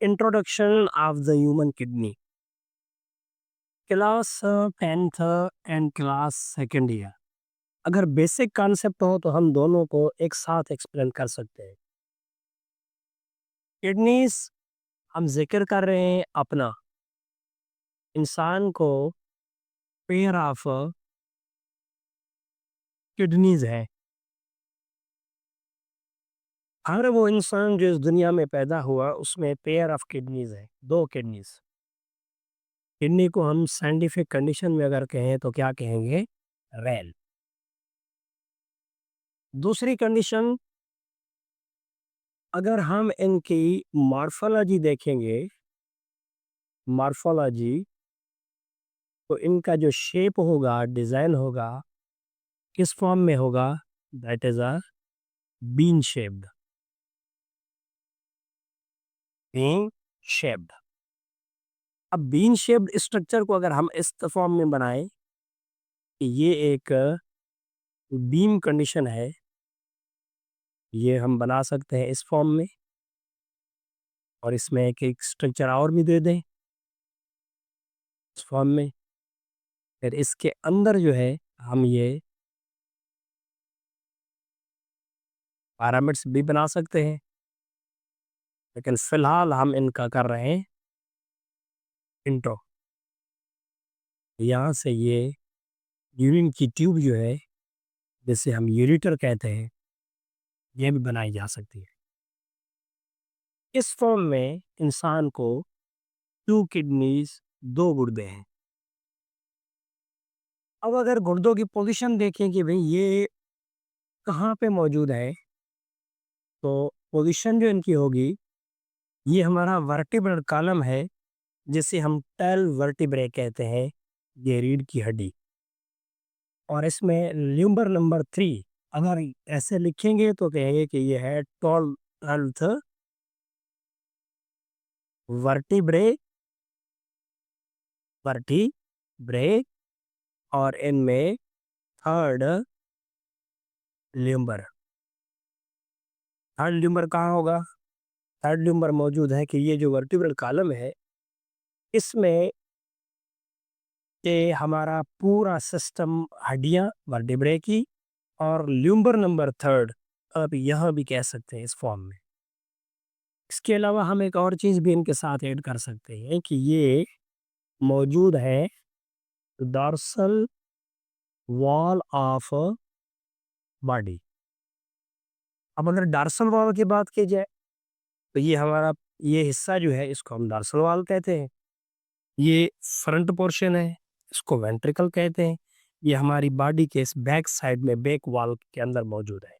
Introduction of the human kidney. Class 10th and class second year. अगर basic concept हो तो हम दोनों को एक साथ एक्सप्लेन कर सकते हैं। किडनीज हम जिक्र कर रहे हैं अपना इंसान को पेयर ऑफ किडनीज है। हर वो इंसान जो इस दुनिया में पैदा हुआ उसमें पेयर ऑफ किडनीज है, दो किडनीज। किडनी को हम साइंटिफिक कंडीशन में अगर कहें तो क्या कहेंगे? रेल। दूसरी कंडीशन, अगर हम इनकी मॉर्फोलॉजी देखेंगे, मॉर्फोलॉजी तो इनका जो शेप होगा, डिजाइन होगा, किस फॉर्म में होगा? That is a bean shaped. Bean shaped. अब बीन शेप्ड स्ट्रक्चर को अगर हम इस फॉर्म में बनाएं कि ये एक बीम कंडीशन है, ये हम बना सकते हैं इस फॉर्म में, और इसमें एक स्ट्रक्चर और भी दे दें इस फॉर्म में। फिर इसके अंदर जो है हम ये पैरामिड्स भी बना सकते हैं, लेकिन फिलहाल हम इनका कर रहे हैं इंट्रो। यहाँ से ये यूरिन की ट्यूब जो है, जिसे हम यूरेटर कहते हैं, ये भी बनाई जा सकती है। इस फॉर्म में इंसान को टू किडनीज, दो गुर्दे हैं। अब अगर गुर्दों की पोजीशन देखें कि भाई ये कहाँ पे मौजूद है, तो पोजीशन जो इनकी होगी, ये हमारा वर्टिब्रल कॉलम है, जिसे हम टेल वर्टिब्रे कहते हैं, ये रीढ़ की हड्डी। और इसमें ल्यूम्बर नंबर 3 अगर ऐसे लिखेंगे तो कहेंगे कि ये है टॉल ट्वेल्थ वर्टिब्रे, वर्टिब्रे। और इनमें थर्ड ल्यूम्बर। थर्ड ल्यूम्बर कहाँ होगा? थर्ड ल्यूम्बर मौजूद है कि ये जो वर्टिब्रल कॉलम है, इसमें ये हमारा पूरा सिस्टम, हड्डियां वर्टिब्रे की, और ल्यूम्बर नंबर थर्ड अब यह भी कह सकते हैं इस फॉर्म में। इसके अलावा हम एक और चीज भी इनके साथ ऐड कर सकते हैं कि ये मौजूद है डॉर्सल वॉल ऑफ बॉडी। अब अगर डॉर्सल वॉल की बात की जाए तो ये हमारा, ये हिस्सा जो है इसको हम डॉर्सल वॉल कहते हैं। ये फ्रंट पोर्शन है, इसको वेंट्रिकल कहते हैं। ये हमारी बॉडी के इस बैक साइड में, बैक वॉल के अंदर मौजूद है।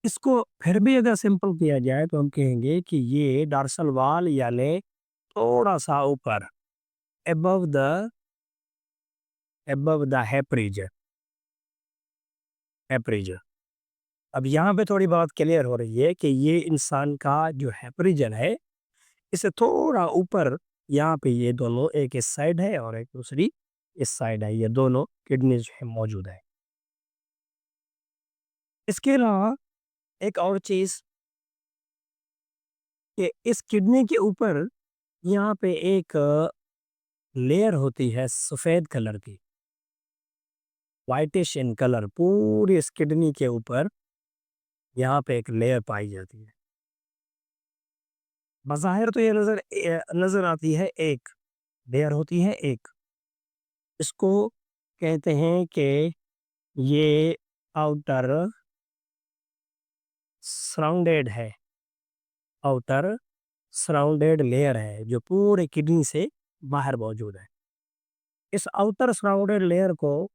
इसको फिर भी अगर सिंपल किया जाए तो हम कहेंगे कि ये डॉर्सल वॉल यानी थोड़ा सा ऊपर, above द हेप्रिज, हेप्रिज। अब यहाँ पे थोड़ी बात क्लियर हो रही है कि ये इंसान का जो हेप्रिजन है, इसे थोड़ा ऊपर, यहाँ पे ये दोनों, एक इस साइड है और एक दूसरी इस साइड है, ये दोनों किडनी जो है मौजूद है। इसके अलावा एक और चीज कि इस किडनी के ऊपर यहाँ पे एक लेयर होती है सफेद कलर की, वाइटिश इन कलर, पूरी इस किडनी के ऊपर यहाँ पे एक लेयर पाई जाती है। बज़ाहिर तो ये नजर आती है एक लेयर होती है एक। इसको कहते हैं कि ये आउटर सराउंडेड है, आउटर सराउंडेड लेयर है जो पूरे किडनी से बाहर मौजूद है। इस आउटर सराउंडेड लेयर को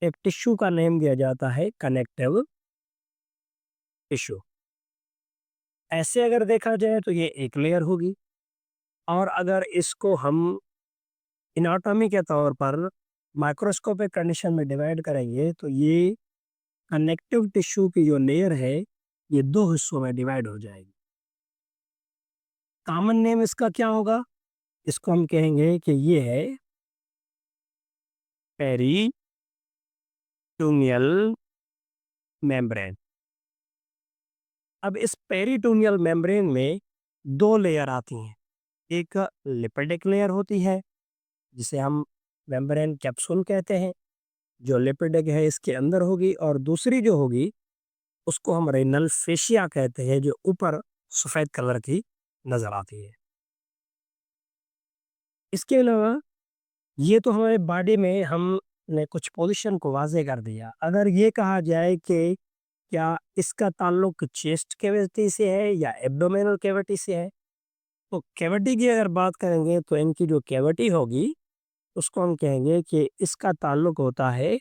एक टिश्यू का नेम दिया जाता है कनेक्टिव टिश्यू। ऐसे अगर देखा जाए तो ये एक लेयर होगी, और अगर इसको हम इनाटॉमी के तौर पर माइक्रोस्कोपिक कंडीशन में डिवाइड करेंगे तो ये कनेक्टिव टिश्यू की जो लेयर है, ये दो हिस्सों में डिवाइड हो जाएगी। कॉमन नेम इसका क्या होगा? इसको हम कहेंगे कि ये है पेरिटोनियल मेम्ब्रेन। अब इस पेरिटोनियल मेम्ब्रेन में 2 लेयर आती हैं। एक लिपिडिक लेयर होती है, जिसे हम मेम्ब्रेन कैप्सूल कहते हैं, जो लिपिडिक है इसके अंदर होगी, और दूसरी जो होगी उसको हम रेनल फेशिया कहते हैं, जो ऊपर सफ़ेद कलर की नज़र आती है। इसके अलावा ये तो हमारे बॉडी में हमने कुछ पोज़ीशन को वाज़ेह कर दिया। अगर ये कहा जाए कि क्या इसका ताल्लुक चेस्ट कैविटी से है या एब्डोमिनल कैविटी से है? तो कैविटी की अगर बात करेंगे तो इनकी जो कैविटी होगी उसको हम कहेंगे कि इसका ताल्लुक होता है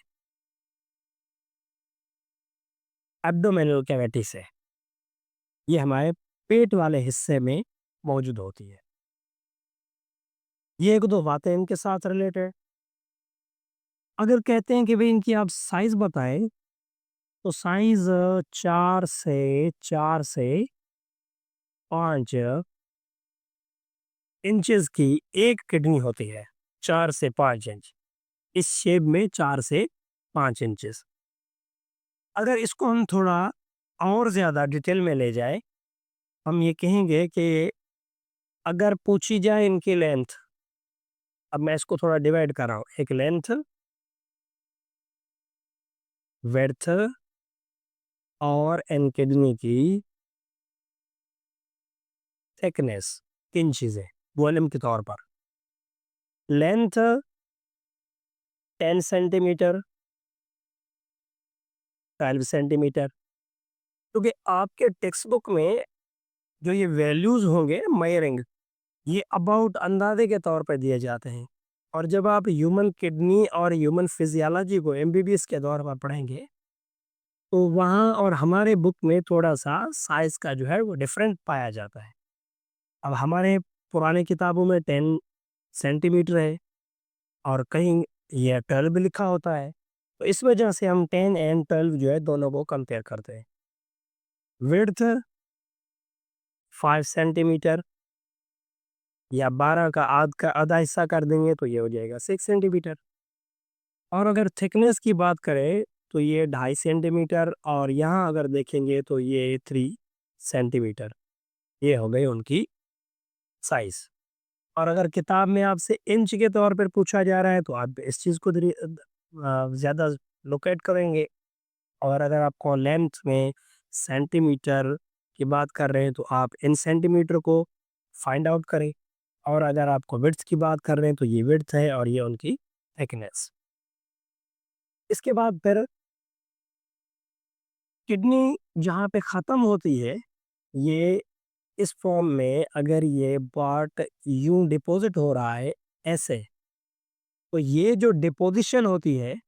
एब्डोमिनल कैविटी से। ये हमारे पेट वाले हिस्से में मौजूद होती है। ये 1-2 बातें इनके साथ रिलेटेड। अगर कहते हैं कि भई इनकी आप साइज़ बताएँ, तो साइज़ 4 से 5 इंचेस की एक किडनी होती है। 4 से 5 इंच। इस शेप में 4 से 5 इंचेस। अगर इसको हम थोड़ा और ज़्यादा डिटेल में ले जाएँ, हम ये कहेंगे कि अगर पूछी जाए इनकी लेंथ, अब मैं इसको थोड़ा डिवाइड कर रहा हूँ। एक लेंथ, विड्थ और इन किडनी की थिकनेस, 3 चीज़ें वॉल्यूम के तौर पर। लेंथ 10 सेंटीमीटर, 12 सेंटीमीटर, क्योंकि आपके टेक्स्ट बुक में जो ये वैल्यूज़ होंगे मेजरिंग, ये अबाउट अंदाज़े के तौर पे दिए जाते हैं। और जब आप ह्यूमन किडनी और ह्यूमन फिजियोलॉजी को एमबीबीएस के दौर पर पढ़ेंगे, तो वहाँ और हमारे बुक में थोड़ा-सा साइज़ का जो है वो डिफरेंट पाया जाता है। अब हमारे पुराने किताबों में 10 सेंटीमीटर है और कहीं ये 12 भी लिखा होता है। तो इस वजह से हम 10 एंड 12 जो है दोनों को कंपेयर करते हैं। विड्थ 5 सेंटीमीटर या 12 का आधा हिस्सा कर देंगे तो ये हो जाएगा 6 सेंटीमीटर। और अगर थिकनेस की बात करें तो ये 2.5 सेंटीमीटर, और यहाँ अगर देखेंगे तो ये 3 सेंटीमीटर। ये हो गई उनकी साइज़। और अगर किताब में आपसे इंच के तौर पर पूछा जा रहा है तो आप इस चीज़ को ज़्यादा लोकेट करेंगे। और अगर आपको लेंथ में सेंटीमीटर की बात कर रहे हैं तो आप इन सेंटीमीटर को फाइंड आउट करें। और अगर आपको विड्थ की बात कर रहे हैं तो ये विड्थ है और ये उनकी थिकनेस। इसके बाद फिर किडनी जहाँ पे ख़त्म होती है, ये इस फॉर्म में अगर ये पार्ट यूं डिपॉजिट हो रहा है ऐसे, तो ये जो डिपोजिशन होती है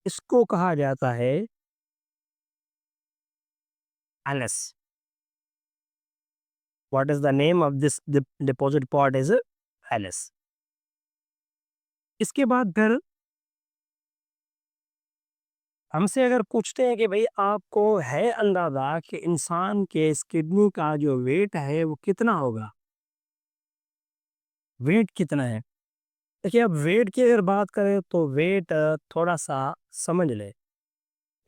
इसको कहा जाता है anus. What is the name of this deposit part is anus. इसके बाद फिर हमसे अगर पूछते हैं कि भाई आपको है अंदाजा कि इंसान के इस किडनी का जो वेट है वो कितना होगा, वेट कितना है। देखिए, अब वेट की अगर बात करें तो वेट थोड़ा सा समझ ले।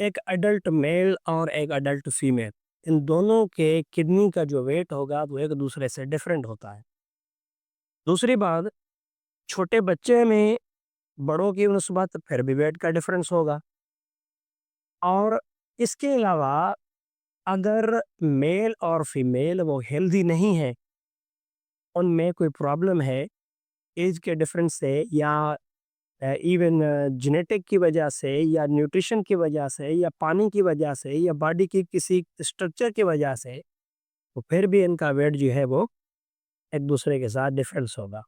एक अडल्ट मेल और एक अडल्ट फीमेल, इन दोनों के किडनी का जो वेट होगा वो एक दूसरे से डिफरेंट होता है। दूसरी बात, छोटे बच्चे में बड़ों की नस्बत फिर भी वेट का डिफरेंस होगा। और इसके अलावा अगर मेल और फीमेल वो हेल्दी नहीं है, उनमें कोई प्रॉब्लम है एज के डिफरेंस से, या इवन जेनेटिक की वजह से या न्यूट्रिशन की वजह से या पानी की वजह से या बॉडी की किसी स्ट्रक्चर की वजह से, तो फिर भी इनका वेट जो है वो एक दूसरे के साथ डिफरेंस होगा।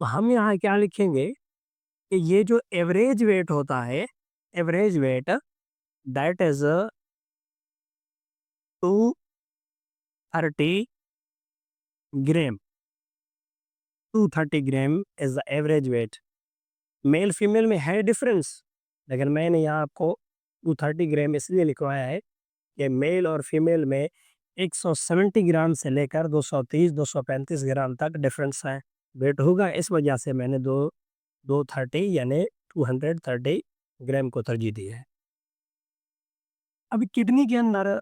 तो हम यहाँ क्या लिखेंगे कि ये जो एवरेज वेट होता है, average weight that is 230 gram. 230 gram is the average weight. Male female में है डिफरेंस, लेकिन मैंने यहाँ आपको 230 ग्राम इसलिए लिखवाया है कि मेल और फीमेल में 170 ग्राम से लेकर 230-235 ग्राम तक डिफरेंस है वेट होगा। इस वजह से मैंने 230 यानी 230 ग्राम को तरजीह दी है। अब किडनी के अंदर